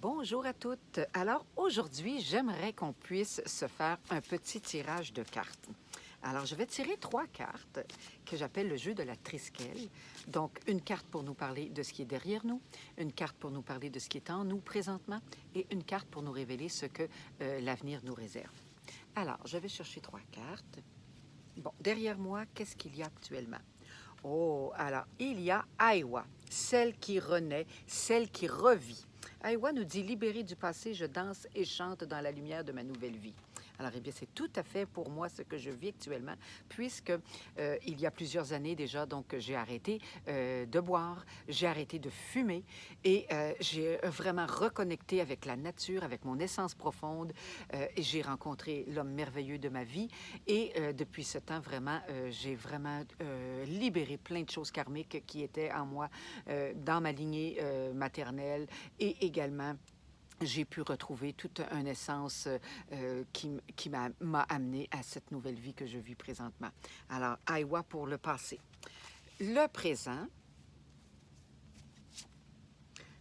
Bonjour à toutes. Alors aujourd'hui, j'aimerais qu'on puisse se faire un petit tirage de cartes. Alors je vais tirer 3 cartes que j'appelle le jeu de la trisquelle. Donc une carte pour nous parler de ce qui est derrière nous, une carte pour nous parler de ce qui est en nous présentement et une carte pour nous révéler ce que l'avenir nous réserve. Alors je vais chercher 3 cartes. Bon, derrière moi, qu'est-ce qu'il y a actuellement? Oh, alors, il y a Aiwa, celle qui renaît, celle qui revit. Aiwa nous dit « Libérée du passé, je danse et chante dans la lumière de ma nouvelle vie ». Alors, eh bien, c'est tout à fait pour moi ce que je vis actuellement, puisque il y a plusieurs années déjà, donc, j'ai arrêté de boire, j'ai arrêté de fumer et j'ai vraiment reconnecté avec la nature, avec mon essence profonde. Et j'ai rencontré l'homme merveilleux de ma vie et depuis ce temps, vraiment, j'ai vraiment libéré plein de choses karmiques qui étaient en moi, dans ma lignée maternelle et également j'ai pu retrouver toute une essence qui m'a amené à cette nouvelle vie que je vis présentement. Alors, Aiwa pour le passé. Le présent,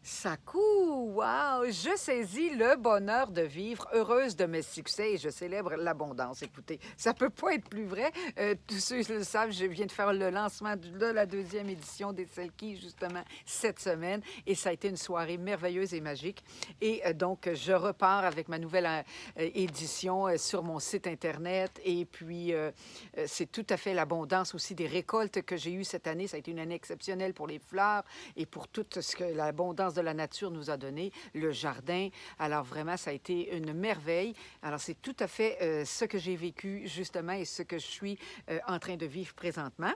Saku, wow! Je saisis le bonheur de vivre, heureuse de mes succès et je célèbre l'abondance. Écoutez, ça peut pas être plus vrai. Tous ceux qui le savent, je viens de faire le lancement de la 2e édition des Selkies, justement, cette semaine. Et ça a été une soirée merveilleuse et magique. Et donc, je repars avec ma nouvelle édition sur mon site Internet. Et puis, c'est tout à fait l'abondance aussi des récoltes que j'ai eues cette année. Ça a été une année exceptionnelle pour les fleurs et pour tout ce que l'abondance de la nature nous a donné, le jardin. Alors vraiment, ça a été une merveille. Alors c'est tout à fait ce que j'ai vécu justement et ce que je suis en train de vivre présentement.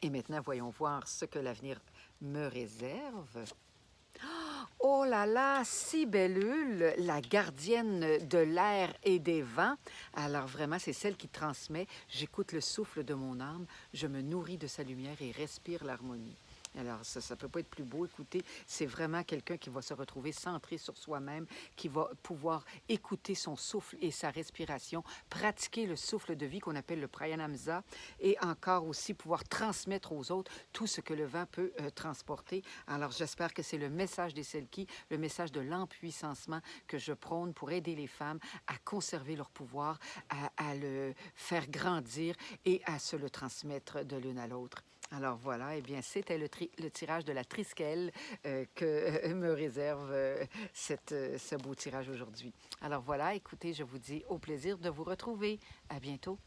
Et maintenant, voyons voir ce que l'avenir me réserve. Oh là là, Cybélule, la gardienne de l'air et des vents. Alors vraiment, c'est celle qui transmet. J'écoute le souffle de mon âme, je me nourris de sa lumière et respire l'harmonie. Alors, ça ne peut pas être plus beau. Écoutez, c'est vraiment quelqu'un qui va se retrouver centré sur soi-même, qui va pouvoir écouter son souffle et sa respiration, pratiquer le souffle de vie qu'on appelle le pranayama et encore aussi pouvoir transmettre aux autres tout ce que le vent peut transporter. Alors, j'espère que c'est le message des Selkies, le message de l'empuissancement que je prône pour aider les femmes à conserver leur pouvoir, à le faire grandir et à se le transmettre de l'une à l'autre. Alors voilà, eh bien, c'était le tirage de la trisquelle que me réserve ce beau tirage aujourd'hui. Alors voilà, écoutez, je vous dis au plaisir de vous retrouver. À bientôt.